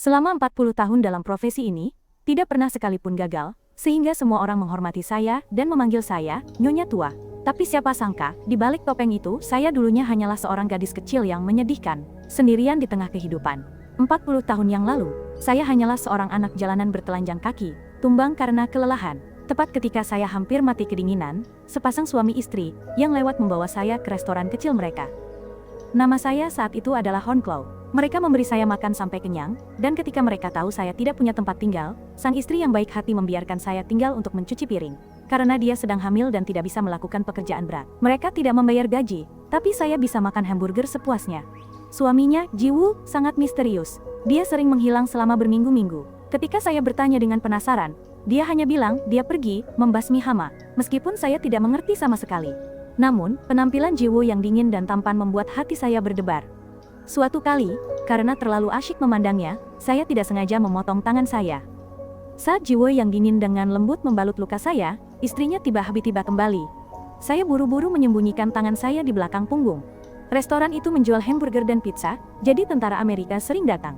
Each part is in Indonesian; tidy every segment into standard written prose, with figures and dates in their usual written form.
Selama 40 tahun dalam profesi ini, tidak pernah sekalipun gagal, sehingga semua orang menghormati saya dan memanggil saya Nyonya Tua. Tapi siapa sangka, di balik topeng itu, saya dulunya hanyalah seorang gadis kecil yang menyedihkan, sendirian di tengah kehidupan. 40 tahun yang lalu, saya hanyalah seorang anak jalanan bertelanjang kaki, tumbang karena kelelahan. Tepat ketika saya hampir mati kedinginan, sepasang suami istri yang lewat membawa saya ke restoran kecil mereka. Nama saya saat itu adalah Hornclaw. Mereka memberi saya makan sampai kenyang, dan ketika mereka tahu saya tidak punya tempat tinggal, sang istri yang baik hati membiarkan saya tinggal untuk mencuci piring. Karena dia sedang hamil dan tidak bisa melakukan pekerjaan berat. Mereka tidak membayar gaji, tapi saya bisa makan hamburger sepuasnya. Suaminya, Jiwoo, sangat misterius. Dia sering menghilang selama berminggu-minggu. Ketika saya bertanya dengan penasaran, dia hanya bilang dia pergi membasmi hama, meskipun saya tidak mengerti sama sekali. Namun, penampilan Jiwoo yang dingin dan tampan membuat hati saya berdebar. Suatu kali, karena terlalu asyik memandangnya, saya tidak sengaja memotong tangan saya. Saat Jiwoo yang dingin dengan lembut membalut luka saya, istrinya tiba-tiba kembali. Saya buru-buru menyembunyikan tangan saya di belakang punggung. Restoran itu menjual hamburger dan pizza, jadi tentara Amerika sering datang.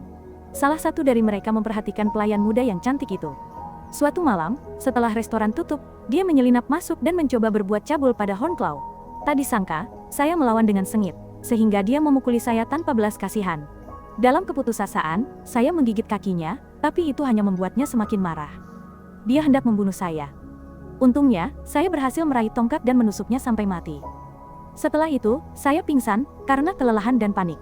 Salah satu dari mereka memperhatikan pelayan muda yang cantik itu. Suatu malam, setelah restoran tutup, dia menyelinap masuk dan mencoba berbuat cabul pada Hornclaw. Tak disangka, saya melawan dengan sengit, sehingga dia memukuli saya tanpa belas kasihan. Dalam keputusasaan, saya menggigit kakinya, tapi itu hanya membuatnya semakin marah. Dia hendak membunuh saya. Untungnya, saya berhasil meraih tongkat dan menusuknya sampai mati. Setelah itu, saya pingsan karena kelelahan dan panik.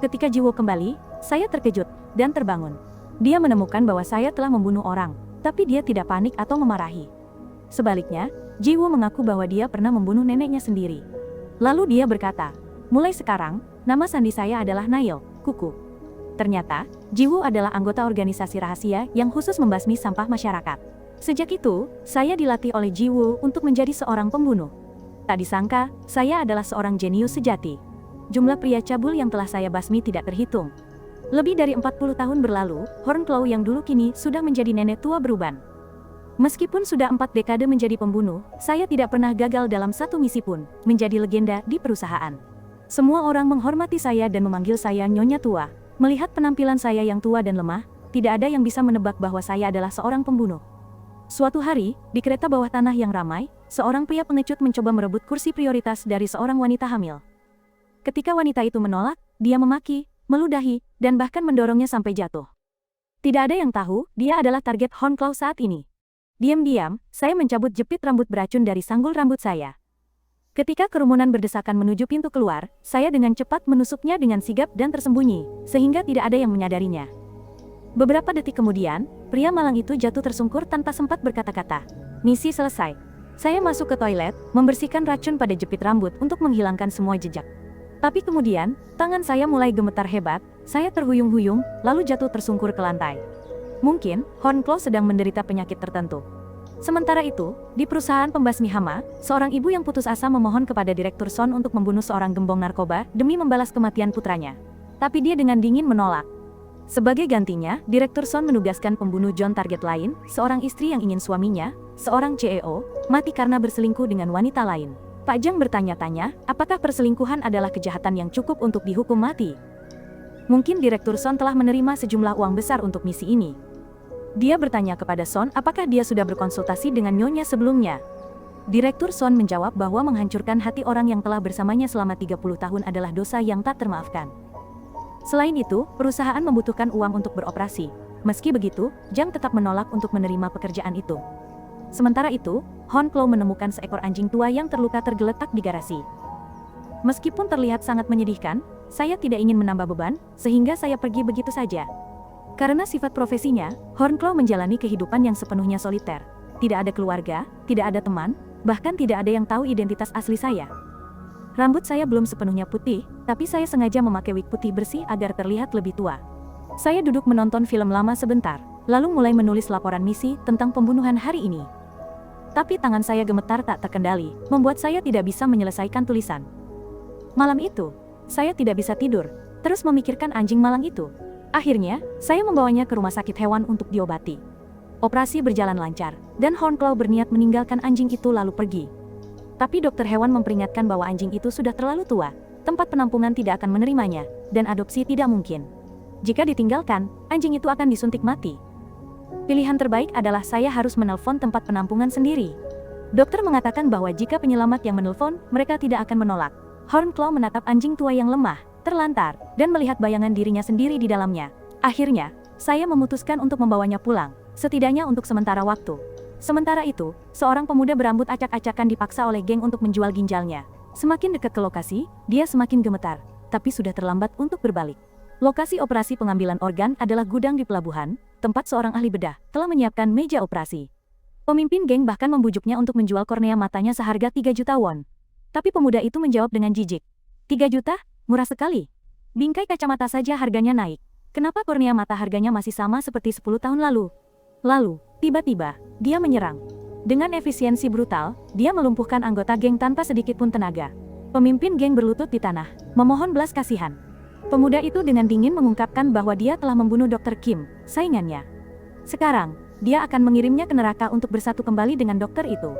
Ketika Jiwoo kembali, saya terkejut dan terbangun. Dia menemukan bahwa saya telah membunuh orang, tapi dia tidak panik atau memarahi. Sebaliknya, Jiwoo mengaku bahwa dia pernah membunuh neneknya sendiri. Lalu dia berkata, "Mulai sekarang, nama sandi saya adalah Nail, kuku." Ternyata, Jiwoo adalah anggota organisasi rahasia yang khusus membasmi sampah masyarakat. Sejak itu, saya dilatih oleh Jiwoo untuk menjadi seorang pembunuh. Tak disangka, saya adalah seorang jenius sejati. Jumlah pria cabul yang telah saya basmi tidak terhitung. Lebih dari 40 tahun berlalu, Hornclaw yang dulu kini sudah menjadi nenek tua beruban. Meskipun sudah 4 dekade menjadi pembunuh, saya tidak pernah gagal dalam satu misi pun, menjadi legenda di perusahaan. Semua orang menghormati saya dan memanggil saya Nyonya Tua. Melihat penampilan saya yang tua dan lemah, tidak ada yang bisa menebak bahwa saya adalah seorang pembunuh. Suatu hari, di kereta bawah tanah yang ramai, seorang pria pengecut mencoba merebut kursi prioritas dari seorang wanita hamil. Ketika wanita itu menolak, dia memaki, meludahi, dan bahkan mendorongnya sampai jatuh. Tidak ada yang tahu, dia adalah target Hornclaw saat ini. Diam-diam, saya mencabut jepit rambut beracun dari sanggul rambut saya. Ketika kerumunan berdesakan menuju pintu keluar, saya dengan cepat menusuknya dengan sigap dan tersembunyi, sehingga tidak ada yang menyadarinya. Beberapa detik kemudian, pria malang itu jatuh tersungkur tanpa sempat berkata-kata. Misi selesai. Saya masuk ke toilet, membersihkan racun pada jepit rambut untuk menghilangkan semua jejak. Tapi kemudian, tangan saya mulai gemetar hebat, saya terhuyung-huyung, lalu jatuh tersungkur ke lantai. Mungkin, Hornclaw sedang menderita penyakit tertentu. Sementara itu, di perusahaan pembasmi hama, seorang ibu yang putus asa memohon kepada Direktur Son untuk membunuh seorang gembong narkoba demi membalas kematian putranya. Tapi dia dengan dingin menolak. Sebagai gantinya, Direktur Son menugaskan pembunuh John target lain, seorang istri yang ingin suaminya, seorang CEO, mati karena berselingkuh dengan wanita lain. Pak Jang bertanya-tanya, apakah perselingkuhan adalah kejahatan yang cukup untuk dihukum mati? Mungkin Direktur Son telah menerima sejumlah uang besar untuk misi ini. Dia bertanya kepada Son apakah dia sudah berkonsultasi dengan Nyonya sebelumnya. Direktur Son menjawab bahwa menghancurkan hati orang yang telah bersamanya selama 30 tahun adalah dosa yang tak termaafkan. Selain itu, perusahaan membutuhkan uang untuk beroperasi. Meski begitu, Jang tetap menolak untuk menerima pekerjaan itu. Sementara itu, Hornclaw menemukan seekor anjing tua yang terluka tergeletak di garasi. Meskipun terlihat sangat menyedihkan, saya tidak ingin menambah beban, sehingga saya pergi begitu saja. Karena sifat profesinya, Hornclaw menjalani kehidupan yang sepenuhnya soliter. Tidak ada keluarga, tidak ada teman, bahkan tidak ada yang tahu identitas asli saya. Rambut saya belum sepenuhnya putih, tapi saya sengaja memakai wig putih bersih agar terlihat lebih tua. Saya duduk menonton film lama sebentar, lalu mulai menulis laporan misi tentang pembunuhan hari ini. Tapi tangan saya gemetar tak terkendali, membuat saya tidak bisa menyelesaikan tulisan. Malam itu, saya tidak bisa tidur, terus memikirkan anjing malang itu. Akhirnya, saya membawanya ke rumah sakit hewan untuk diobati. Operasi berjalan lancar, dan Hornclaw berniat meninggalkan anjing itu lalu pergi. Tapi dokter hewan memperingatkan bahwa anjing itu sudah terlalu tua, tempat penampungan tidak akan menerimanya, dan adopsi tidak mungkin. Jika ditinggalkan, anjing itu akan disuntik mati. Pilihan terbaik adalah saya harus menelpon tempat penampungan sendiri. Dokter mengatakan bahwa jika penyelamat yang menelpon, mereka tidak akan menolak. Hornclaw menatap anjing tua yang lemah, terlantar, dan melihat bayangan dirinya sendiri di dalamnya. Akhirnya, saya memutuskan untuk membawanya pulang, setidaknya untuk sementara waktu. Sementara itu, seorang pemuda berambut acak-acakan dipaksa oleh geng untuk menjual ginjalnya. Semakin dekat ke lokasi, dia semakin gemetar, tapi sudah terlambat untuk berbalik. Lokasi operasi pengambilan organ adalah gudang di pelabuhan, tempat seorang ahli bedah telah menyiapkan meja operasi. Pemimpin geng bahkan membujuknya untuk menjual kornea matanya seharga 3 juta won. Tapi pemuda itu menjawab dengan jijik. 3 juta? Murah sekali. Bingkai kacamata saja harganya naik. Kenapa kornea mata harganya masih sama seperti 10 tahun lalu? Lalu, tiba-tiba, dia menyerang. Dengan efisiensi brutal, dia melumpuhkan anggota geng tanpa sedikit pun tenaga. Pemimpin geng berlutut di tanah, memohon belas kasihan. Pemuda itu dengan dingin mengungkapkan bahwa dia telah membunuh Dr. Kim, saingannya. Sekarang, dia akan mengirimnya ke neraka untuk bersatu kembali dengan dokter itu.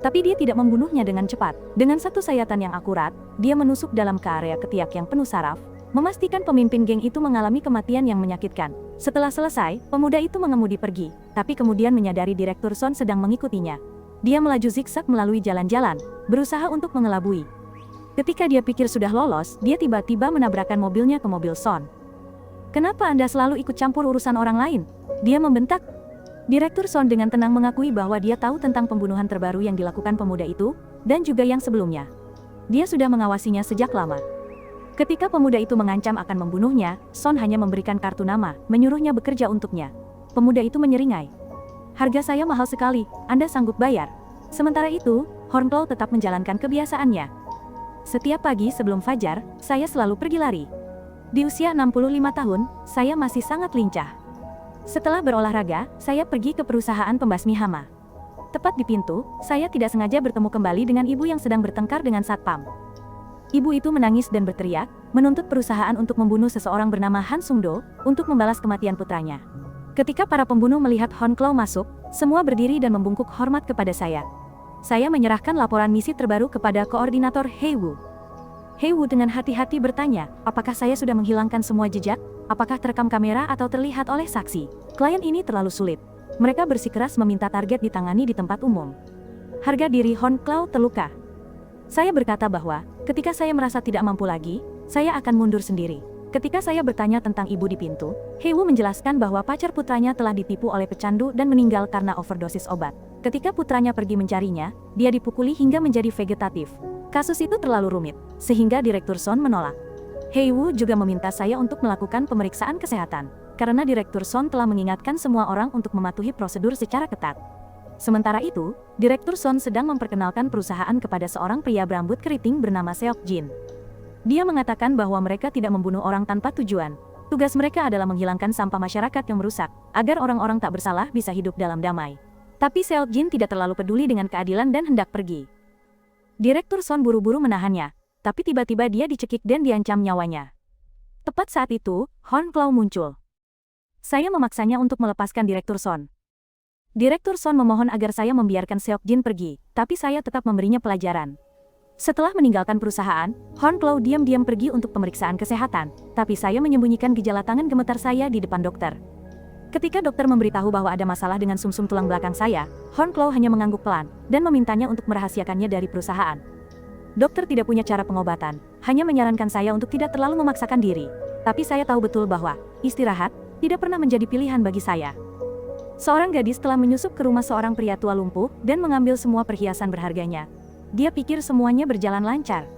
Tapi dia tidak membunuhnya dengan cepat. Dengan satu sayatan yang akurat, dia menusuk dalam ke area ketiak yang penuh saraf, memastikan pemimpin geng itu mengalami kematian yang menyakitkan. Setelah selesai, pemuda itu mengemudi pergi, tapi kemudian menyadari Direktur Son sedang mengikutinya. Dia melaju zigzag melalui jalan-jalan, berusaha untuk mengelabui. Ketika dia pikir sudah lolos, dia tiba-tiba menabrakkan mobilnya ke mobil Son. "Kenapa Anda selalu ikut campur urusan orang lain?" Dia membentak. Direktur Son dengan tenang mengakui bahwa dia tahu tentang pembunuhan terbaru yang dilakukan pemuda itu, dan juga yang sebelumnya. Dia sudah mengawasinya sejak lama. Ketika pemuda itu mengancam akan membunuhnya, Son hanya memberikan kartu nama, menyuruhnya bekerja untuknya. Pemuda itu menyeringai. "Harga saya mahal sekali, Anda sanggup bayar?" Sementara itu, Hornclaw tetap menjalankan kebiasaannya. "Setiap pagi sebelum fajar, saya selalu pergi lari. Di usia 65 tahun, saya masih sangat lincah. Setelah berolahraga, saya pergi ke perusahaan pembasmi hama. Tepat di pintu, saya tidak sengaja bertemu kembali dengan ibu yang sedang bertengkar dengan satpam. Ibu itu menangis dan berteriak, menuntut perusahaan untuk membunuh seseorang bernama Han Sung-do, untuk membalas kematian putranya. Ketika para pembunuh melihat Hornclaw masuk, semua berdiri dan membungkuk hormat kepada saya. Saya menyerahkan laporan misi terbaru kepada koordinator Hei-woo. Hei-woo dengan hati-hati bertanya, apakah saya sudah menghilangkan semua jejak? Apakah terekam kamera atau terlihat oleh saksi? Klien ini terlalu sulit. Mereka bersikeras meminta target ditangani di tempat umum. Harga diri Hornclaw terluka. Saya berkata bahwa, ketika saya merasa tidak mampu lagi, saya akan mundur sendiri. Ketika saya bertanya tentang ibu di pintu, Hei-woo menjelaskan bahwa pacar putranya telah ditipu oleh pecandu dan meninggal karena overdosis obat. Ketika putranya pergi mencarinya, dia dipukuli hingga menjadi vegetatif. Kasus itu terlalu rumit, sehingga Direktur Son menolak. Hei-woo juga meminta saya untuk melakukan pemeriksaan kesehatan, karena Direktur Son telah mengingatkan semua orang untuk mematuhi prosedur secara ketat. Sementara itu, Direktur Son sedang memperkenalkan perusahaan kepada seorang pria berambut keriting bernama Seok Jin. Dia mengatakan bahwa mereka tidak membunuh orang tanpa tujuan. Tugas mereka adalah menghilangkan sampah masyarakat yang merusak, agar orang-orang tak bersalah bisa hidup dalam damai. Tapi Seok Jin tidak terlalu peduli dengan keadilan dan hendak pergi. Direktur Son buru-buru menahannya, tapi tiba-tiba dia dicekik dan diancam nyawanya. Tepat saat itu, Hornclaw muncul. Saya memaksanya untuk melepaskan Direktur Son. Direktur Son memohon agar saya membiarkan Seok Jin pergi, tapi saya tetap memberinya pelajaran. Setelah meninggalkan perusahaan, Hornclaw diam-diam pergi untuk pemeriksaan kesehatan, tapi saya menyembunyikan gejala tangan gemetar saya di depan dokter. Ketika dokter memberitahu bahwa ada masalah dengan sumsum tulang belakang saya, Hornclaw hanya mengangguk pelan, dan memintanya untuk merahasiakannya dari perusahaan. Dokter tidak punya cara pengobatan, hanya menyarankan saya untuk tidak terlalu memaksakan diri. Tapi saya tahu betul bahwa, istirahat, tidak pernah menjadi pilihan bagi saya. Seorang gadis telah menyusup ke rumah seorang pria tua lumpuh, dan mengambil semua perhiasan berharganya. Dia pikir semuanya berjalan lancar.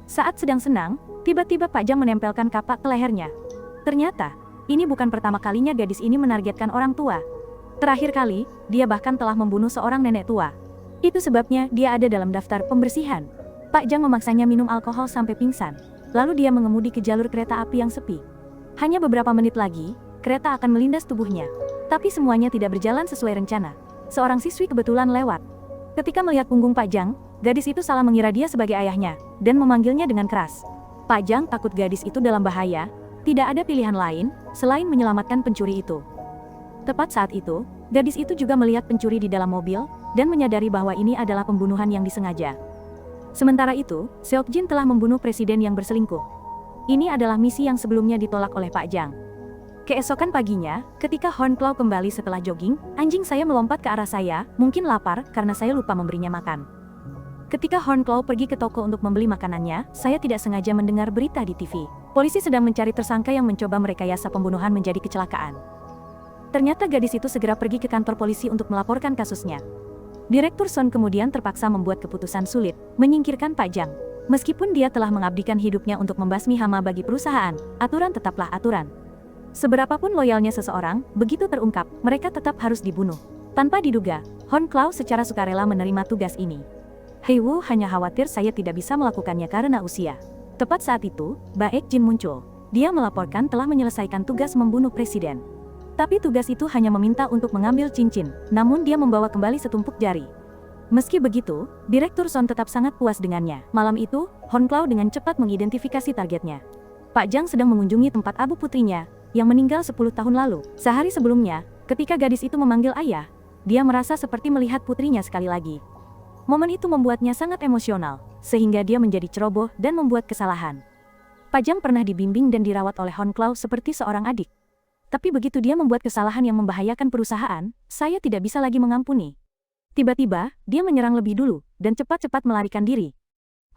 Saat sedang senang, tiba-tiba Pak Jang menempelkan kapak ke lehernya. Ternyata, ini bukan pertama kalinya gadis ini menargetkan orang tua. Terakhir kali, dia bahkan telah membunuh seorang nenek tua. Itu sebabnya dia ada dalam daftar pembersihan. Pak Jang memaksanya minum alkohol sampai pingsan. Lalu dia mengemudi ke jalur kereta api yang sepi. Hanya beberapa menit lagi, kereta akan melindas tubuhnya. Tapi semuanya tidak berjalan sesuai rencana. Seorang siswi kebetulan lewat. Ketika melihat punggung Pak Jang, gadis itu salah mengira dia sebagai ayahnya, dan memanggilnya dengan keras. Pak Jang takut gadis itu dalam bahaya. Tidak ada pilihan lain, selain menyelamatkan pencuri itu. Tepat saat itu, gadis itu juga melihat pencuri di dalam mobil, dan menyadari bahwa ini adalah pembunuhan yang disengaja. Sementara itu, Seok Jin telah membunuh presiden yang berselingkuh. Ini adalah misi yang sebelumnya ditolak oleh Pak Jang. Keesokan paginya, ketika Hornclaw kembali setelah jogging, anjing saya melompat ke arah saya, mungkin lapar karena saya lupa memberinya makan. Ketika Hornclaw pergi ke toko untuk membeli makanannya, saya tidak sengaja mendengar berita di TV. Polisi sedang mencari tersangka yang mencoba merekayasa pembunuhan menjadi kecelakaan. Ternyata gadis itu segera pergi ke kantor polisi untuk melaporkan kasusnya. Direktur Son kemudian terpaksa membuat keputusan sulit, menyingkirkan Pak Jang. Meskipun dia telah mengabdikan hidupnya untuk membasmi hama bagi perusahaan, aturan tetaplah aturan. Seberapapun loyalnya seseorang, begitu terungkap, mereka tetap harus dibunuh. Tanpa diduga, Hornclaw secara sukarela menerima tugas ini. Hei Wu hanya khawatir saya tidak bisa melakukannya karena usia. Tepat saat itu, Baek Jin muncul. Dia melaporkan telah menyelesaikan tugas membunuh presiden. Tapi tugas itu hanya meminta untuk mengambil cincin, namun dia membawa kembali setumpuk jari. Meski begitu, Direktur Son tetap sangat puas dengannya. Malam itu, Hornclaw dengan cepat mengidentifikasi targetnya. Pak Jang sedang mengunjungi tempat abu putrinya, yang meninggal 10 tahun lalu. Sehari sebelumnya, ketika gadis itu memanggil ayah, dia merasa seperti melihat putrinya sekali lagi. Momen itu membuatnya sangat emosional, sehingga dia menjadi ceroboh dan membuat kesalahan. Pak Jang pernah dibimbing dan dirawat oleh Hornclaw seperti seorang adik. Tapi begitu dia membuat kesalahan yang membahayakan perusahaan, saya tidak bisa lagi mengampuni. Tiba-tiba, dia menyerang lebih dulu, dan cepat-cepat melarikan diri.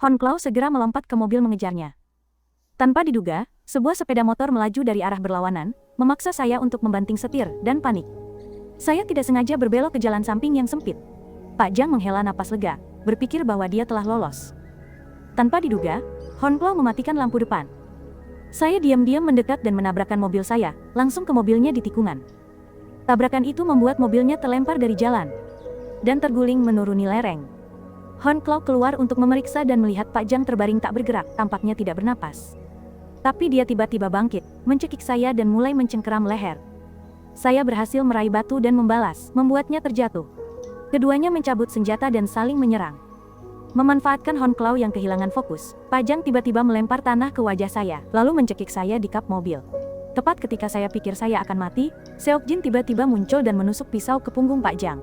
Hornclaw segera melompat ke mobil mengejarnya. Tanpa diduga, sebuah sepeda motor melaju dari arah berlawanan, memaksa saya untuk membanting setir, dan panik. Saya tidak sengaja berbelok ke jalan samping yang sempit. Pak Jang menghela napas lega, berpikir bahwa dia telah lolos. Tanpa diduga, Hornclaw mematikan lampu depan. Saya diam-diam mendekat dan menabrakkan mobil saya, langsung ke mobilnya di tikungan. Tabrakan itu membuat mobilnya terlempar dari jalan, dan terguling menuruni lereng. Hornclaw keluar untuk memeriksa dan melihat Pak Jang terbaring tak bergerak, tampaknya tidak bernapas. Tapi dia tiba-tiba bangkit, mencekik saya dan mulai mencengkeram leher. Saya berhasil meraih batu dan membalas, membuatnya terjatuh. Keduanya mencabut senjata dan saling menyerang. Memanfaatkan Hornclaw yang kehilangan fokus, Pak Jang tiba-tiba melempar tanah ke wajah saya, lalu mencekik saya di kap mobil. Tepat ketika saya pikir saya akan mati, Seok Jin tiba-tiba muncul dan menusuk pisau ke punggung Pak Jang.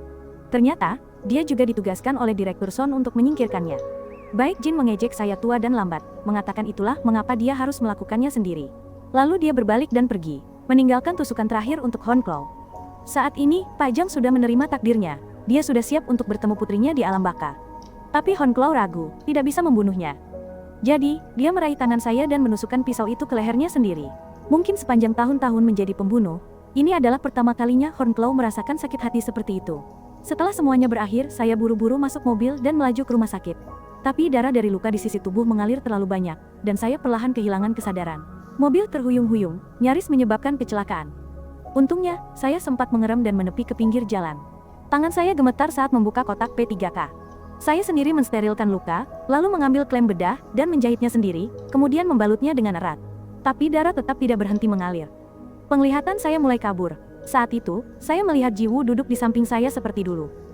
Ternyata, dia juga ditugaskan oleh Direktur Son untuk menyingkirkannya. Baek Jin mengejek saya tua dan lambat, mengatakan itulah mengapa dia harus melakukannya sendiri. Lalu dia berbalik dan pergi, meninggalkan tusukan terakhir untuk Hornclaw. Saat ini, Pak Jang sudah menerima takdirnya. Dia sudah siap untuk bertemu putrinya di alam baka. Tapi Hornclaw ragu, tidak bisa membunuhnya. Jadi, dia meraih tangan saya dan menusukkan pisau itu ke lehernya sendiri. Mungkin sepanjang tahun-tahun menjadi pembunuh, ini adalah pertama kalinya Hornclaw merasakan sakit hati seperti itu. Setelah semuanya berakhir, saya buru-buru masuk mobil dan melaju ke rumah sakit. Tapi darah dari luka di sisi tubuh mengalir terlalu banyak, dan saya perlahan kehilangan kesadaran. Mobil terhuyung-huyung, nyaris menyebabkan kecelakaan. Untungnya, saya sempat mengerem dan menepi ke pinggir jalan. Tangan saya gemetar saat membuka kotak P3K. Saya sendiri mensterilkan luka, lalu mengambil klem bedah dan menjahitnya sendiri, kemudian membalutnya dengan erat. Tapi darah tetap tidak berhenti mengalir. Penglihatan saya mulai kabur. Saat itu, saya melihat Ji Woo duduk di samping saya seperti dulu.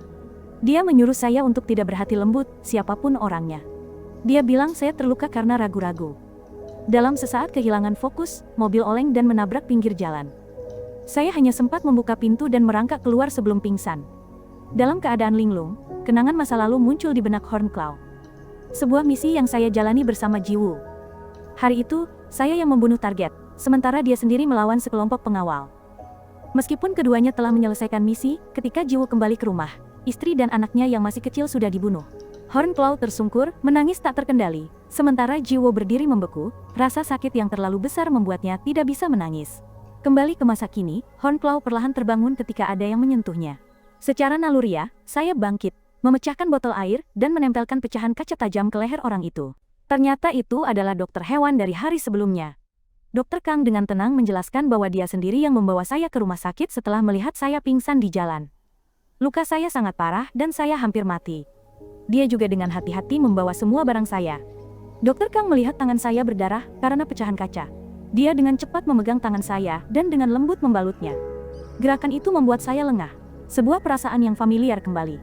Dia menyuruh saya untuk tidak berhati lembut, siapapun orangnya. Dia bilang saya terluka karena ragu-ragu. Dalam sesaat kehilangan fokus, mobil oleng dan menabrak pinggir jalan. Saya hanya sempat membuka pintu dan merangkak keluar sebelum pingsan. Dalam keadaan linglung, kenangan masa lalu muncul di benak Hornclaw. Sebuah misi yang saya jalani bersama Ji Woo. Hari itu, saya yang membunuh target, sementara dia sendiri melawan sekelompok pengawal. Meskipun keduanya telah menyelesaikan misi, ketika Ji Woo kembali ke rumah, istri dan anaknya yang masih kecil sudah dibunuh. Hornclaw tersungkur, menangis tak terkendali, sementara Ji Woo berdiri membeku, rasa sakit yang terlalu besar membuatnya tidak bisa menangis. Kembali ke masa kini, Hornclaw perlahan terbangun ketika ada yang menyentuhnya. Secara naluriah, saya bangkit, memecahkan botol air, dan menempelkan pecahan kaca tajam ke leher orang itu. Ternyata itu adalah dokter hewan dari hari sebelumnya. Dokter Kang dengan tenang menjelaskan bahwa dia sendiri yang membawa saya ke rumah sakit setelah melihat saya pingsan di jalan. Luka saya sangat parah dan saya hampir mati. Dia juga dengan hati-hati membawa semua barang saya. Dokter Kang melihat tangan saya berdarah karena pecahan kaca. Dia dengan cepat memegang tangan saya dan dengan lembut membalutnya. Gerakan itu membuat saya lengah. Sebuah perasaan yang familiar kembali.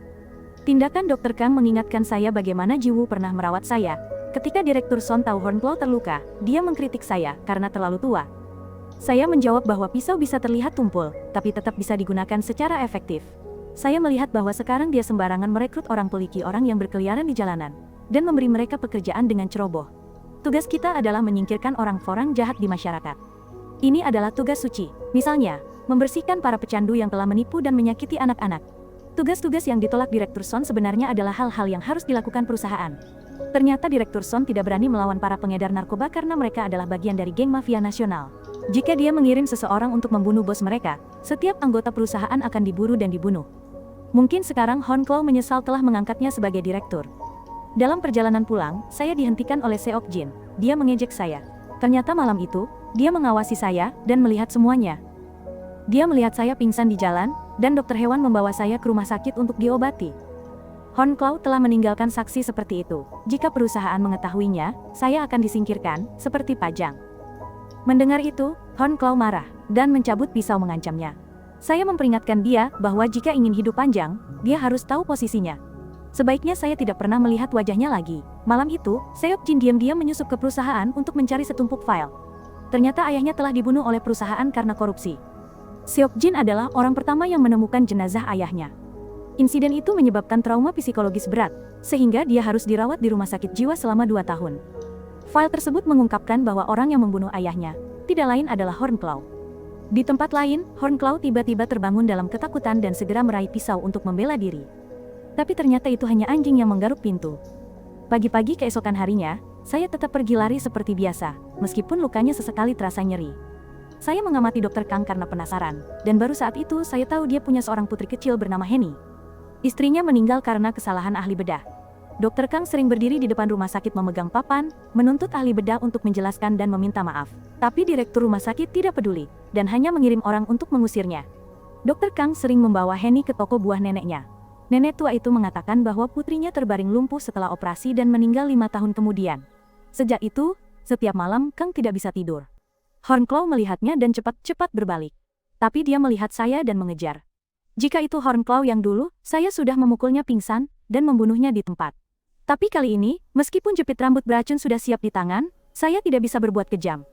Tindakan Dokter Kang mengingatkan saya bagaimana Ji Woo pernah merawat saya. Ketika Direktur Son tahu Hornclaw terluka, dia mengkritik saya karena terlalu tua. Saya menjawab bahwa pisau bisa terlihat tumpul, tapi tetap bisa digunakan secara efektif. Saya melihat bahwa sekarang dia sembarangan merekrut orang poliki orang yang berkeliaran di jalanan, dan memberi mereka pekerjaan dengan ceroboh. Tugas kita adalah menyingkirkan orang-orang jahat di masyarakat. Ini adalah tugas suci. Misalnya, membersihkan para pecandu yang telah menipu dan menyakiti anak-anak. Tugas-tugas yang ditolak Direktur Son sebenarnya adalah hal-hal yang harus dilakukan perusahaan. Ternyata Direktur Son tidak berani melawan para pengedar narkoba karena mereka adalah bagian dari geng mafia nasional. Jika dia mengirim seseorang untuk membunuh bos mereka, setiap anggota perusahaan akan diburu dan dibunuh. Mungkin sekarang Hon Claw menyesal telah mengangkatnya sebagai direktur. Dalam perjalanan pulang, saya dihentikan oleh Seok Jin. Dia mengejek saya. Ternyata malam itu, dia mengawasi saya dan melihat semuanya. Dia melihat saya pingsan di jalan, dan dokter hewan membawa saya ke rumah sakit untuk diobati. Hon Claw telah meninggalkan saksi seperti itu. Jika perusahaan mengetahuinya, saya akan disingkirkan, seperti Pajang. Mendengar itu, Hon Claw marah, dan mencabut pisau mengancamnya. Saya memperingatkan dia bahwa jika ingin hidup panjang, dia harus tahu posisinya. Sebaiknya saya tidak pernah melihat wajahnya lagi. Malam itu, Seok Jin diam-diam menyusup ke perusahaan untuk mencari setumpuk file. Ternyata ayahnya telah dibunuh oleh perusahaan karena korupsi. Seok Jin adalah orang pertama yang menemukan jenazah ayahnya. Insiden itu menyebabkan trauma psikologis berat, sehingga dia harus dirawat di rumah sakit jiwa selama 2 tahun. File tersebut mengungkapkan bahwa orang yang membunuh ayahnya tidak lain adalah Hon Claw. Di tempat lain, Hon Claw tiba-tiba terbangun dalam ketakutan dan segera meraih pisau untuk membela diri. Tapi ternyata itu hanya anjing yang menggaruk pintu. Pagi-pagi keesokan harinya, saya tetap pergi lari seperti biasa, meskipun lukanya sesekali terasa nyeri. Saya mengamati Dokter Kang karena penasaran, dan baru saat itu saya tahu dia punya seorang putri kecil bernama Henny. Istrinya meninggal karena kesalahan ahli bedah. Dokter Kang sering berdiri di depan rumah sakit memegang papan, menuntut ahli bedah untuk menjelaskan dan meminta maaf. Tapi direktur rumah sakit tidak peduli, dan hanya mengirim orang untuk mengusirnya. Dokter Kang sering membawa Henny ke toko buah neneknya. Nenek tua itu mengatakan bahwa putrinya terbaring lumpuh setelah operasi dan meninggal 5 tahun kemudian. Sejak itu, setiap malam Kang tidak bisa tidur. Hon Claw melihatnya dan cepat-cepat berbalik. Tapi dia melihat saya dan mengejar. Jika itu Hon Claw yang dulu, saya sudah memukulnya pingsan dan membunuhnya di tempat. Tapi kali ini, meskipun jepit rambut beracun sudah siap di tangan, saya tidak bisa berbuat kejam.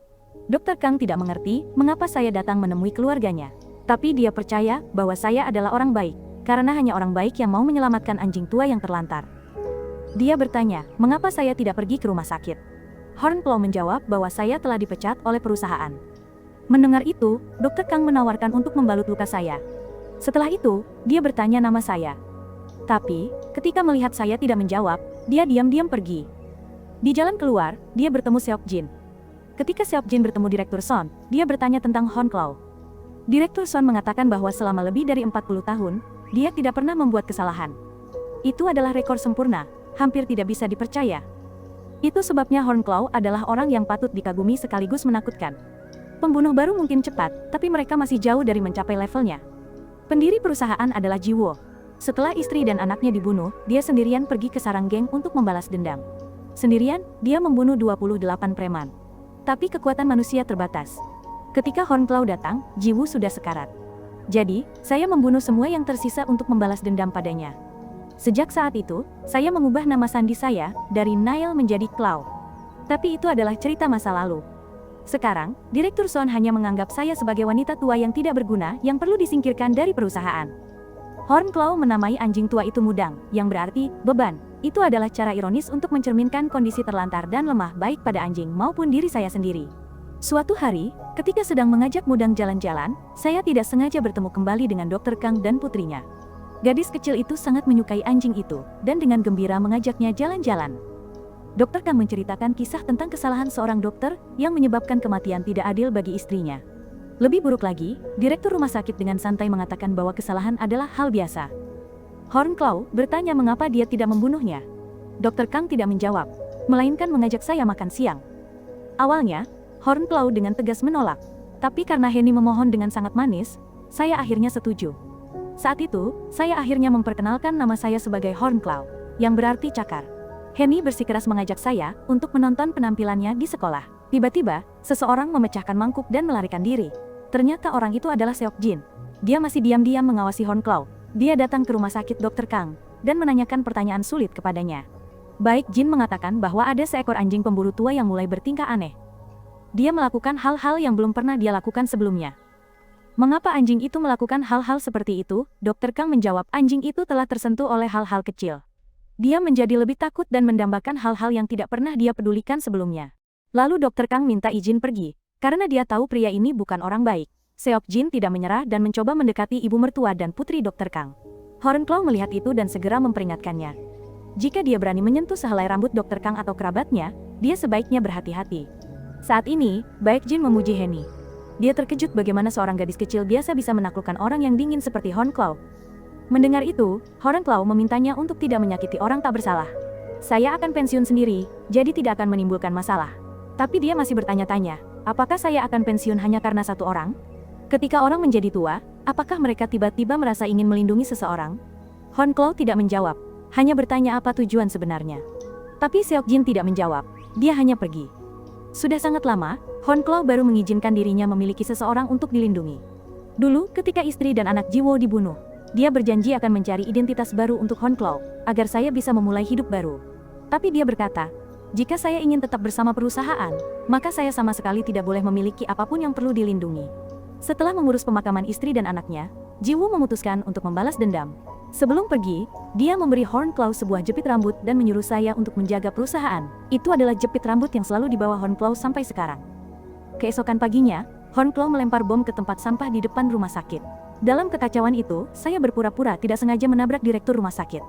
Dokter Kang tidak mengerti mengapa saya datang menemui keluarganya. Tapi dia percaya bahwa saya adalah orang baik, karena hanya orang baik yang mau menyelamatkan anjing tua yang terlantar. Dia bertanya, mengapa saya tidak pergi ke rumah sakit? Hon Claw menjawab bahwa saya telah dipecat oleh perusahaan. Mendengar itu, Dokter Kang menawarkan untuk membalut luka saya. Setelah itu, dia bertanya nama saya. Tapi, ketika melihat saya tidak menjawab, dia diam-diam pergi. Di jalan keluar, dia bertemu Seok Jin. Ketika Seok Jin bertemu Direktur Son, dia bertanya tentang Hon Claw. Direktur Son mengatakan bahwa selama lebih dari 40 tahun, dia tidak pernah membuat kesalahan. Itu adalah rekor sempurna, hampir tidak bisa dipercaya. Itu sebabnya Hon Claw adalah orang yang patut dikagumi sekaligus menakutkan. Pembunuh baru mungkin cepat, tapi mereka masih jauh dari mencapai levelnya. Pendiri perusahaan adalah Ji Wo. Setelah istri dan anaknya dibunuh, dia sendirian pergi ke sarang geng untuk membalas dendam. Sendirian, dia membunuh 28 preman. Tapi kekuatan manusia terbatas. Ketika Hon Claw datang, Ji Wo sudah sekarat. Jadi, saya membunuh semua yang tersisa untuk membalas dendam padanya. Sejak saat itu, saya mengubah nama sandi saya dari Nail menjadi Claw. Tapi itu adalah cerita masa lalu. Sekarang, Direktur Son hanya menganggap saya sebagai wanita tua yang tidak berguna yang perlu disingkirkan dari perusahaan. Hon Claw menamai anjing tua itu Mudang, yang berarti beban. Itu adalah cara ironis untuk mencerminkan kondisi terlantar dan lemah baik pada anjing maupun diri saya sendiri. Suatu hari, ketika sedang mengajak Mudang jalan-jalan, saya tidak sengaja bertemu kembali dengan Dokter Kang dan putrinya. Gadis kecil itu sangat menyukai anjing itu, dan dengan gembira mengajaknya jalan-jalan. Dokter Kang menceritakan kisah tentang kesalahan seorang dokter yang menyebabkan kematian tidak adil bagi istrinya. Lebih buruk lagi, direktur rumah sakit dengan santai mengatakan bahwa kesalahan adalah hal biasa. Hon Claw bertanya mengapa dia tidak membunuhnya. Dokter Kang tidak menjawab, melainkan mengajak saya makan siang. Awalnya, Hon Claw dengan tegas menolak, tapi karena Henny memohon dengan sangat manis, saya akhirnya setuju. Saat itu, saya akhirnya memperkenalkan nama saya sebagai Hon Claw, yang berarti cakar. Henny bersikeras mengajak saya untuk menonton penampilannya di sekolah. Tiba-tiba, seseorang memecahkan mangkuk dan melarikan diri. Ternyata orang itu adalah Seok Jin. Dia masih diam-diam mengawasi Hon Claw. Dia datang ke rumah sakit Dokter Kang, dan menanyakan pertanyaan sulit kepadanya. Baik Jin mengatakan bahwa ada seekor anjing pemburu tua yang mulai bertingkah aneh. Dia melakukan hal-hal yang belum pernah dia lakukan sebelumnya. Mengapa anjing itu melakukan hal-hal seperti itu? Dokter Kang menjawab anjing itu telah tersentuh oleh hal-hal kecil. Dia menjadi lebih takut dan mendambakan hal-hal yang tidak pernah dia pedulikan sebelumnya. Lalu Dokter Kang minta izin pergi. Karena dia tahu pria ini bukan orang baik, Seok Jin tidak menyerah dan mencoba mendekati ibu mertua dan putri Dr. Kang. Hornclaw melihat itu dan segera memperingatkannya. Jika dia berani menyentuh sehelai rambut Dr. Kang atau kerabatnya, dia sebaiknya berhati-hati. Saat ini, Baek Jin memuji Henny. Dia terkejut bagaimana seorang gadis kecil biasa bisa menaklukkan orang yang dingin seperti Hornclaw. Mendengar itu, Hornclaw memintanya untuk tidak menyakiti orang tak bersalah. Saya akan pensiun sendiri, jadi tidak akan menimbulkan masalah. Tapi dia masih bertanya-tanya, apakah saya akan pensiun hanya karena satu orang? Ketika orang menjadi tua, apakah mereka tiba-tiba merasa ingin melindungi seseorang? Hornclaw tidak menjawab, hanya bertanya apa tujuan sebenarnya. Tapi Seok Jin tidak menjawab, dia hanya pergi. Sudah sangat lama, Hornclaw baru mengizinkan dirinya memiliki seseorang untuk dilindungi. Dulu, ketika istri dan anak Jiwo dibunuh, dia berjanji akan mencari identitas baru untuk Hornclaw, agar saya bisa memulai hidup baru. Tapi dia berkata, jika saya ingin tetap bersama perusahaan, maka saya sama sekali tidak boleh memiliki apapun yang perlu dilindungi. Setelah mengurus pemakaman istri dan anaknya, Jiwo memutuskan untuk membalas dendam. Sebelum pergi, dia memberi Hornclaw sebuah jepit rambut dan menyuruh saya untuk menjaga perusahaan. Itu adalah jepit rambut yang selalu dibawa Hornclaw sampai sekarang. Keesokan paginya, Hornclaw melempar bom ke tempat sampah di depan rumah sakit. Dalam kekacauan itu, saya berpura-pura tidak sengaja menabrak direktur rumah sakit.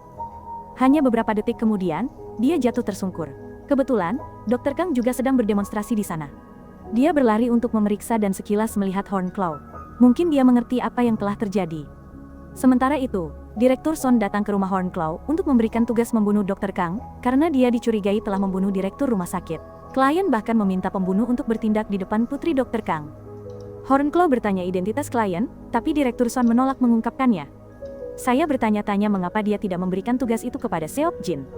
Hanya beberapa detik kemudian, dia jatuh tersungkur. Kebetulan, Dr. Kang juga sedang berdemonstrasi di sana. Dia berlari untuk memeriksa dan sekilas melihat Hornclaw. Mungkin dia mengerti apa yang telah terjadi. Sementara itu, Direktur Son datang ke rumah Hornclaw untuk memberikan tugas membunuh Dr. Kang, karena dia dicurigai telah membunuh direktur rumah sakit. Klien bahkan meminta pembunuh untuk bertindak di depan putri Dr. Kang. Hornclaw bertanya identitas klien, tapi Direktur Son menolak mengungkapkannya. Saya bertanya-tanya mengapa dia tidak memberikan tugas itu kepada Seok Jin.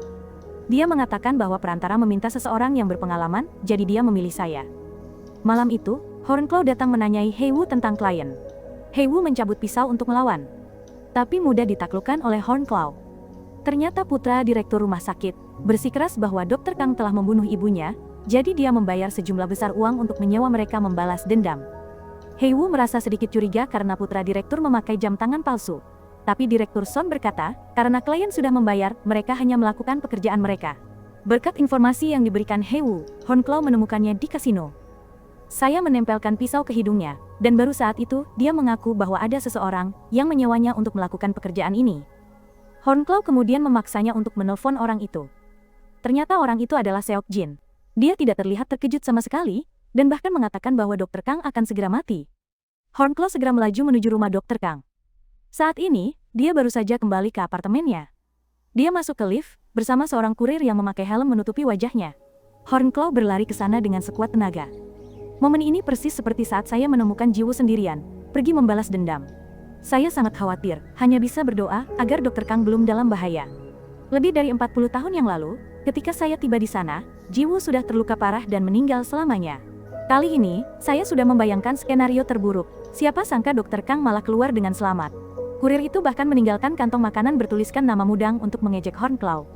Dia mengatakan bahwa perantara meminta seseorang yang berpengalaman, jadi dia memilih saya. Malam itu, Hornclaw datang menanyai Heywu tentang klien. Heywu mencabut pisau untuk melawan, tapi mudah ditaklukkan oleh Hornclaw. Ternyata putra direktur rumah sakit bersikeras bahwa Dr. Kang telah membunuh ibunya, jadi dia membayar sejumlah besar uang untuk menyewa mereka membalas dendam. Heywu merasa sedikit curiga karena putra direktur memakai jam tangan palsu. Tapi Direktur Son berkata, karena klien sudah membayar, mereka hanya melakukan pekerjaan mereka. Berkat informasi yang diberikan Heywu, Hornclaw menemukannya di kasino. Saya menempelkan pisau ke hidungnya, dan baru saat itu, dia mengaku bahwa ada seseorang yang menyewanya untuk melakukan pekerjaan ini. Hornclaw kemudian memaksanya untuk menelpon orang itu. Ternyata orang itu adalah Seok Jin. Dia tidak terlihat terkejut sama sekali, dan bahkan mengatakan bahwa Dr. Kang akan segera mati. Hornclaw segera melaju menuju rumah Dr. Kang. Saat ini, dia baru saja kembali ke apartemennya. Dia masuk ke lift, bersama seorang kurir yang memakai helm menutupi wajahnya. Hornclaw berlari ke sana dengan sekuat tenaga. Momen ini persis seperti saat saya menemukan Jiwo sendirian, pergi membalas dendam. Saya sangat khawatir, hanya bisa berdoa agar Dr. Kang belum dalam bahaya. Lebih dari 40 tahun yang lalu, ketika saya tiba di sana, Jiwo sudah terluka parah dan meninggal selamanya. Kali ini, saya sudah membayangkan skenario terburuk. Siapa sangka Dr. Kang malah keluar dengan selamat. Kurir itu bahkan meninggalkan kantong makanan bertuliskan nama Mudang untuk mengejek Hornclaw.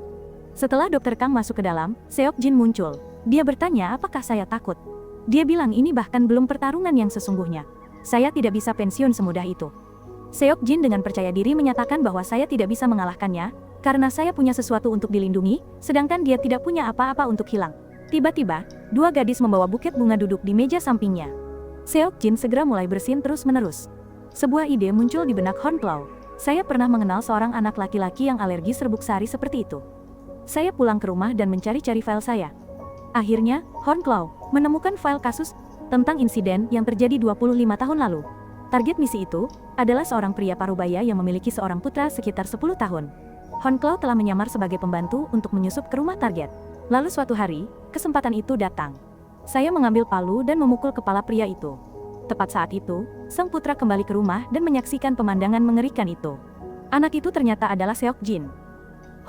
Setelah Dr. Kang masuk ke dalam, Seok Jin muncul. Dia bertanya apakah saya takut. Dia bilang ini bahkan belum pertarungan yang sesungguhnya. Saya tidak bisa pensiun semudah itu. Seok Jin dengan percaya diri menyatakan bahwa saya tidak bisa mengalahkannya, karena saya punya sesuatu untuk dilindungi, sedangkan dia tidak punya apa-apa untuk hilang. Tiba-tiba, dua gadis membawa buket bunga duduk di meja sampingnya. Seok Jin segera mulai bersin terus-menerus. Sebuah ide muncul di benak Hornclaw. Saya pernah mengenal seorang anak laki-laki yang alergi serbuk sari seperti itu. Saya pulang ke rumah dan mencari-cari file saya. Akhirnya, Hornclaw menemukan file kasus tentang insiden yang terjadi 25 tahun lalu. Target misi itu adalah seorang pria parubaya yang memiliki seorang putra sekitar 10 tahun. Hornclaw telah menyamar sebagai pembantu untuk menyusup ke rumah target. Lalu suatu hari, kesempatan itu datang. Saya mengambil palu dan memukul kepala pria itu. Tepat saat itu, sang putra kembali ke rumah dan menyaksikan pemandangan mengerikan itu. Anak itu ternyata adalah Seok Jin.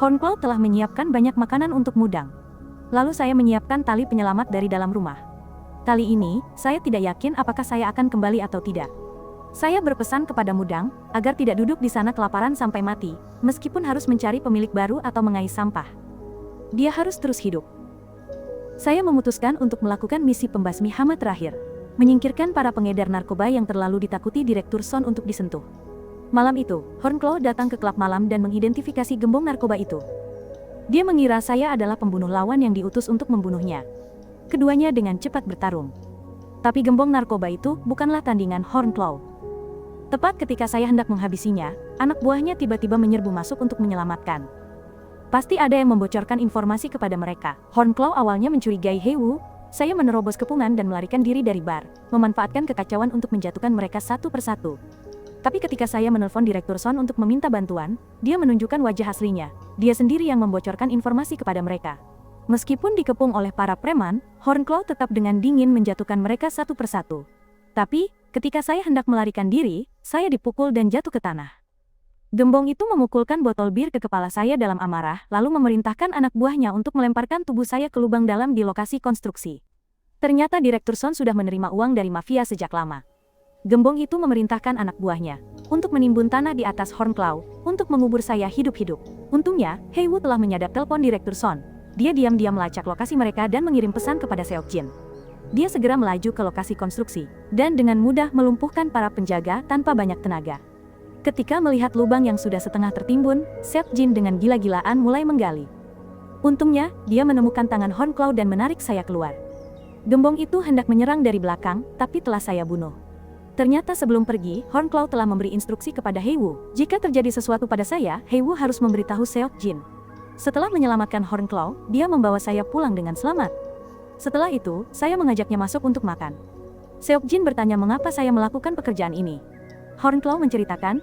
Hornclaw telah menyiapkan banyak makanan untuk Mudang. Lalu saya menyiapkan tali penyelamat dari dalam rumah. Kali ini, saya tidak yakin apakah saya akan kembali atau tidak. Saya berpesan kepada Mudang agar tidak duduk di sana kelaparan sampai mati, meskipun harus mencari pemilik baru atau mengais sampah. Dia harus terus hidup. Saya memutuskan untuk melakukan misi pembasmi hama terakhir, menyingkirkan para pengedar narkoba yang terlalu ditakuti Direktur Son untuk disentuh. Malam itu, Hornclaw datang ke klub malam dan mengidentifikasi gembong narkoba itu. Dia mengira saya adalah pembunuh lawan yang diutus untuk membunuhnya. Keduanya dengan cepat bertarung. Tapi gembong narkoba itu bukanlah tandingan Hornclaw. Tepat ketika saya hendak menghabisinya, anak buahnya tiba-tiba menyerbu masuk untuk menyelamatkan. Pasti ada yang membocorkan informasi kepada mereka. Hornclaw awalnya mencurigai Heywu. Saya menerobos kepungan dan melarikan diri dari bar, memanfaatkan kekacauan untuk menjatuhkan mereka satu persatu. Tapi ketika saya menelpon Direktur Son untuk meminta bantuan, dia menunjukkan wajah aslinya. Dia sendiri yang membocorkan informasi kepada mereka. Meskipun dikepung oleh para preman, Hornclaw tetap dengan dingin menjatuhkan mereka satu persatu. Tapi, ketika saya hendak melarikan diri, saya dipukul dan jatuh ke tanah. Gembong itu memukulkan botol bir ke kepala saya dalam amarah, lalu memerintahkan anak buahnya untuk melemparkan tubuh saya ke lubang dalam di lokasi konstruksi. Ternyata Direktur Son sudah menerima uang dari mafia sejak lama. Gembong itu memerintahkan anak buahnya untuk menimbun tanah di atas Hornclaw untuk mengubur saya hidup-hidup. Untungnya, Heywu telah menyadap telepon Direktur Son. Dia diam-diam melacak lokasi mereka dan mengirim pesan kepada Seokjin. Dia segera melaju ke lokasi konstruksi, dan dengan mudah melumpuhkan para penjaga tanpa banyak tenaga. Ketika melihat lubang yang sudah setengah tertimbun, Seokjin dengan gila-gilaan mulai menggali. Untungnya, dia menemukan tangan Hornclaw dan menarik saya keluar. Gembong itu hendak menyerang dari belakang, tapi telah saya bunuh. Ternyata sebelum pergi, Hornclaw telah memberi instruksi kepada Heywu. Jika terjadi sesuatu pada saya, Heywu harus memberitahu Seokjin. Setelah menyelamatkan Hornclaw, dia membawa saya pulang dengan selamat. Setelah itu, saya mengajaknya masuk untuk makan. Seokjin bertanya mengapa saya melakukan pekerjaan ini. Hornclaw menceritakan,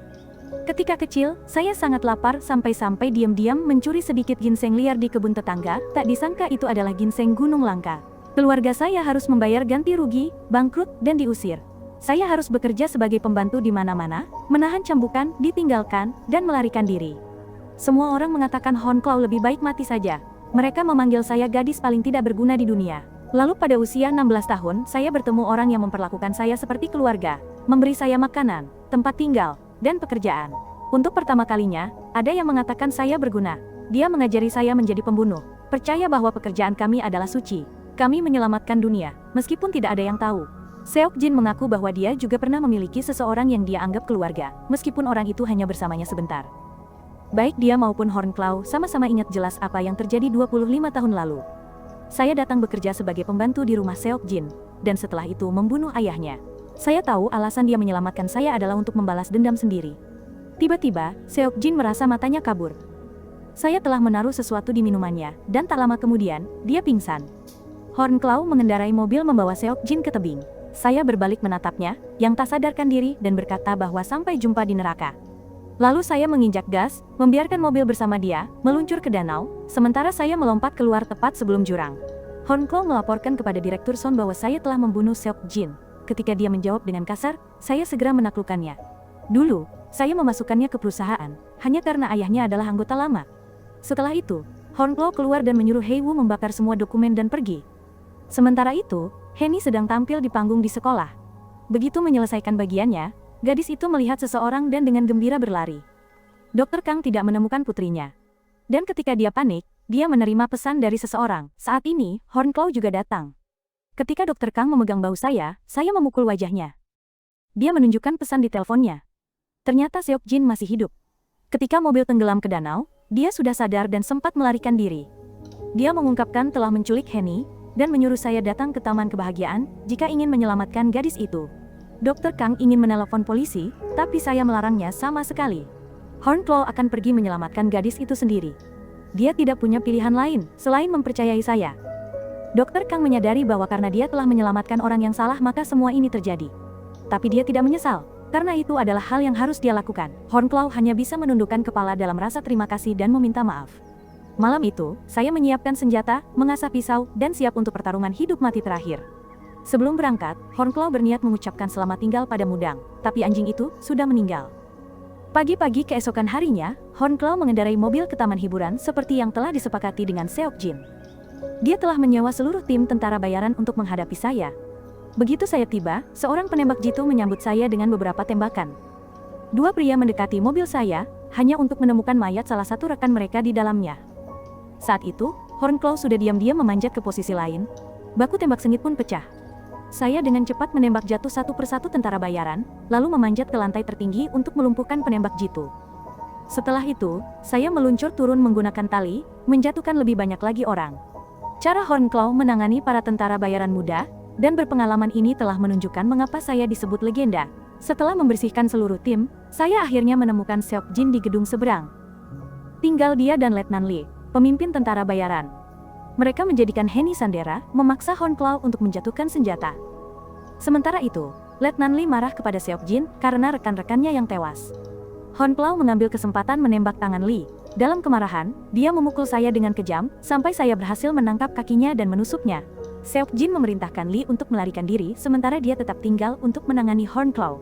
ketika kecil, saya sangat lapar sampai-sampai diam-diam mencuri sedikit ginseng liar di kebun tetangga, tak disangka itu adalah ginseng gunung langka. Keluarga saya harus membayar ganti rugi, bangkrut, dan diusir. Saya harus bekerja sebagai pembantu di mana-mana, menahan cambukan, ditinggalkan, dan melarikan diri. Semua orang mengatakan Hornclaw lebih baik mati saja. Mereka memanggil saya gadis paling tidak berguna di dunia. Lalu pada usia 16 tahun, saya bertemu orang yang memperlakukan saya seperti keluarga, memberi saya makanan, tempat tinggal, dan pekerjaan. Untuk pertama kalinya, ada yang mengatakan saya berguna. Dia mengajari saya menjadi pembunuh, percaya bahwa pekerjaan kami adalah suci. Kami menyelamatkan dunia, meskipun tidak ada yang tahu. Seokjin mengaku bahwa dia juga pernah memiliki seseorang yang dia anggap keluarga, meskipun orang itu hanya bersamanya sebentar. Baik dia maupun Hornclaw sama-sama ingat jelas apa yang terjadi 25 tahun lalu. Saya datang bekerja sebagai pembantu di rumah Seokjin, dan setelah itu membunuh ayahnya. Saya tahu alasan dia menyelamatkan saya adalah untuk membalas dendam sendiri. Tiba-tiba, Seokjin merasa matanya kabur. Saya telah menaruh sesuatu di minumannya, dan tak lama kemudian, dia pingsan. Hornclaw mengendarai mobil membawa Seokjin ke tebing. Saya berbalik menatapnya, yang tak sadarkan diri, dan berkata bahwa sampai jumpa di neraka. Lalu saya menginjak gas, membiarkan mobil bersama dia, meluncur ke danau, sementara saya melompat keluar tepat sebelum jurang. Hornclaw melaporkan kepada Direktur Son bahwa saya telah membunuh Seokjin. Ketika dia menjawab dengan kasar, saya segera menaklukkannya. Dulu, saya memasukkannya ke perusahaan, hanya karena ayahnya adalah anggota lama. Setelah itu, Hornclaw keluar dan menyuruh Heywu membakar semua dokumen dan pergi. Sementara itu, Henny sedang tampil di panggung di sekolah. Begitu menyelesaikan bagiannya, gadis itu melihat seseorang dan dengan gembira berlari. Dr. Kang tidak menemukan putrinya. Dan ketika dia panik, dia menerima pesan dari seseorang. Saat ini, Hornclaw juga datang. Ketika Dr. Kang memegang bahu saya memukul wajahnya. Dia menunjukkan pesan di teleponnya. Ternyata Seokjin masih hidup. Ketika mobil tenggelam ke danau, dia sudah sadar dan sempat melarikan diri. Dia mengungkapkan telah menculik Henny, dan menyuruh saya datang ke Taman Kebahagiaan jika ingin menyelamatkan gadis itu. Dr. Kang ingin menelepon polisi, tapi saya melarangnya sama sekali. Hornclaw akan pergi menyelamatkan gadis itu sendiri. Dia tidak punya pilihan lain selain mempercayai saya. Dr. Kang menyadari bahwa karena dia telah menyelamatkan orang yang salah maka semua ini terjadi. Tapi dia tidak menyesal, karena itu adalah hal yang harus dia lakukan. Hornclaw hanya bisa menundukkan kepala dalam rasa terima kasih dan meminta maaf. Malam itu, saya menyiapkan senjata, mengasah pisau, dan siap untuk pertarungan hidup mati terakhir. Sebelum berangkat, Hornclaw berniat mengucapkan selamat tinggal pada Mudang, tapi anjing itu sudah meninggal. Pagi-pagi keesokan harinya, Hornclaw mengendarai mobil ke taman hiburan seperti yang telah disepakati dengan Seokjin. Dia telah menyewa seluruh tim tentara bayaran untuk menghadapi saya. Begitu saya tiba, seorang penembak jitu menyambut saya dengan beberapa tembakan. Dua pria mendekati mobil saya, hanya untuk menemukan mayat salah satu rekan mereka di dalamnya. Saat itu, Hornclaw sudah diam-diam memanjat ke posisi lain. Baku tembak sengit pun pecah. Saya dengan cepat menembak jatuh satu persatu tentara bayaran, lalu memanjat ke lantai tertinggi untuk melumpuhkan penembak jitu. Setelah itu, saya meluncur turun menggunakan tali, menjatuhkan lebih banyak lagi orang. Cara Hornclaw menangani para tentara bayaran muda, dan berpengalaman ini telah menunjukkan mengapa saya disebut legenda. Setelah membersihkan seluruh tim, saya akhirnya menemukan Seok Jin di gedung seberang. Tinggal dia dan Letnan Lee, pemimpin tentara bayaran. Mereka menjadikan Henny Sandera memaksa Hon Claw untuk menjatuhkan senjata. Sementara itu, Letnan Lee marah kepada Seok Jin karena rekan-rekannya yang tewas. Hon Claw mengambil kesempatan menembak tangan Lee. Dalam kemarahan, dia memukul saya dengan kejam, sampai saya berhasil menangkap kakinya dan menusuknya. Seok Jin memerintahkan Lee untuk melarikan diri sementara dia tetap tinggal untuk menangani Hon Claw.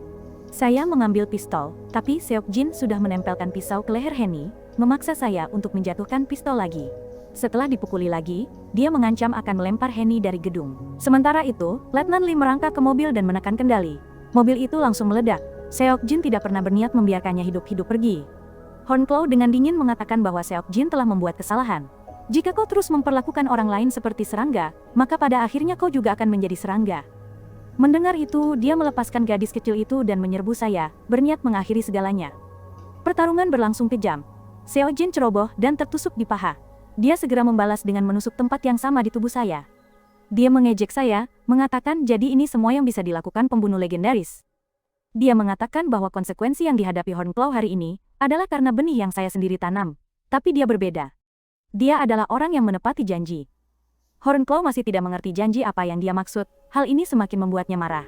Saya mengambil pistol, tapi Seok Jin sudah menempelkan pisau ke leher Henny, memaksa saya untuk menjatuhkan pistol lagi. Setelah dipukuli lagi, dia mengancam akan melempar Henny dari gedung. Sementara itu, Letnan Lee merangkak ke mobil dan menekan kendali. Mobil itu langsung meledak. Seok Jin tidak pernah berniat membiarkannya hidup-hidup pergi. Hon Claw dengan dingin mengatakan bahwa Seok Jin telah membuat kesalahan. Jika kau terus memperlakukan orang lain seperti serangga, maka pada akhirnya kau juga akan menjadi serangga. Mendengar itu, dia melepaskan gadis kecil itu dan menyerbu saya, berniat mengakhiri segalanya. Pertarungan berlangsung kejam. Seok Jin ceroboh dan tertusuk di paha. Dia segera membalas dengan menusuk tempat yang sama di tubuh saya. Dia mengejek saya, mengatakan jadi ini semua yang bisa dilakukan pembunuh legendaris. Dia mengatakan bahwa konsekuensi yang dihadapi Hon Claw hari ini adalah karena benih yang saya sendiri tanam. Tapi dia berbeda. Dia adalah orang yang menepati janji. Hon Claw masih tidak mengerti janji apa yang dia maksud. Hal ini semakin membuatnya marah.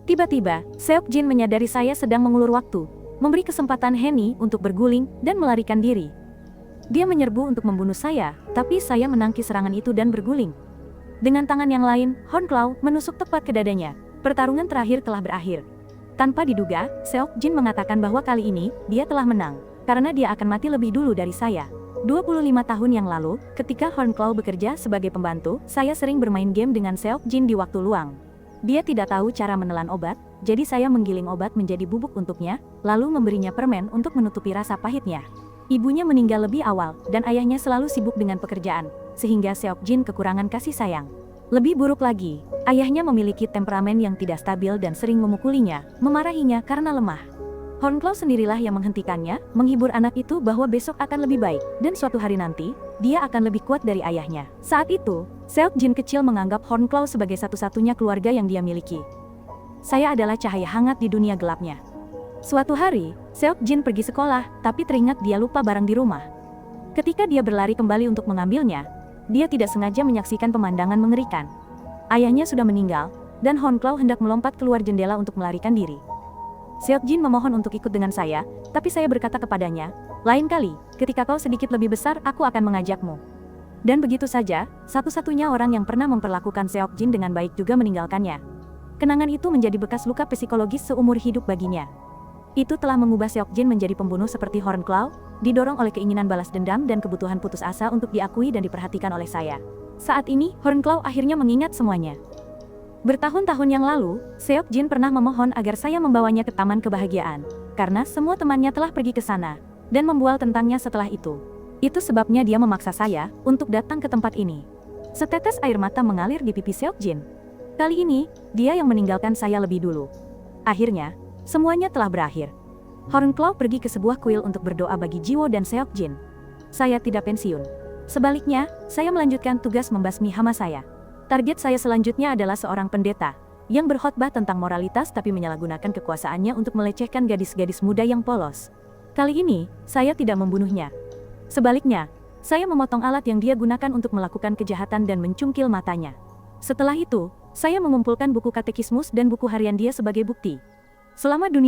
Tiba-tiba, Seok Jin menyadari saya sedang mengulur waktu, memberi kesempatan Henny untuk berguling dan melarikan diri. Dia menyerbu untuk membunuh saya, tapi saya menangkis serangan itu dan berguling. Dengan tangan yang lain, Hon Claw menusuk tepat ke dadanya. Pertarungan terakhir telah berakhir. Tanpa diduga, Seok Jin mengatakan bahwa kali ini, dia telah menang, karena dia akan mati lebih dulu dari saya. 25 tahun yang lalu, ketika Hon Claw bekerja sebagai pembantu, saya sering bermain game dengan Seok Jin di waktu luang. Dia tidak tahu cara menelan obat, jadi saya menggiling obat menjadi bubuk untuknya, lalu memberinya permen untuk menutupi rasa pahitnya. Ibunya meninggal lebih awal, dan ayahnya selalu sibuk dengan pekerjaan, sehingga Seok Jin kekurangan kasih sayang. Lebih buruk lagi, ayahnya memiliki temperamen yang tidak stabil dan sering memukulinya, memarahinya karena lemah. Hon Claw sendirilah yang menghentikannya, menghibur anak itu bahwa besok akan lebih baik, dan suatu hari nanti, dia akan lebih kuat dari ayahnya. Saat itu, Seok Jin kecil menganggap Hon Claw sebagai satu-satunya keluarga yang dia miliki. Saya adalah cahaya hangat di dunia gelapnya. Suatu hari, Seok Jin pergi sekolah, tapi teringat dia lupa barang di rumah. Ketika dia berlari kembali untuk mengambilnya, dia tidak sengaja menyaksikan pemandangan mengerikan. Ayahnya sudah meninggal, dan Hon Claw hendak melompat keluar jendela untuk melarikan diri. Seok Jin memohon untuk ikut dengan saya, tapi saya berkata kepadanya, lain kali, ketika kau sedikit lebih besar, aku akan mengajakmu. Dan begitu saja, satu-satunya orang yang pernah memperlakukan Seok Jin dengan baik juga meninggalkannya. Kenangan itu menjadi bekas luka psikologis seumur hidup baginya. Itu telah mengubah Seok Jin menjadi pembunuh seperti Hon Claw, didorong oleh keinginan balas dendam dan kebutuhan putus asa untuk diakui dan diperhatikan oleh saya. Saat ini, Hon Claw akhirnya mengingat semuanya. Bertahun-tahun yang lalu, Seok Jin pernah memohon agar saya membawanya ke Taman Kebahagiaan, karena semua temannya telah pergi ke sana, dan membual tentangnya setelah itu. Itu sebabnya dia memaksa saya untuk datang ke tempat ini. Setetes air mata mengalir di pipi Seok Jin. Kali ini, dia yang meninggalkan saya lebih dulu. Akhirnya, semuanya telah berakhir. Hon Claw pergi ke sebuah kuil untuk berdoa bagi Jiwo dan Seok Jin. Saya tidak pensiun. Sebaliknya, saya melanjutkan tugas membasmi hama saya. Target saya selanjutnya adalah seorang pendeta yang berkhotbah tentang moralitas tapi menyalahgunakan kekuasaannya untuk melecehkan gadis-gadis muda yang polos. Kali ini, saya tidak membunuhnya. Sebaliknya, saya memotong alat yang dia gunakan untuk melakukan kejahatan dan mencungkil matanya. Setelah itu, saya mengumpulkan buku katekismus dan buku harian dia sebagai bukti. Selama dunia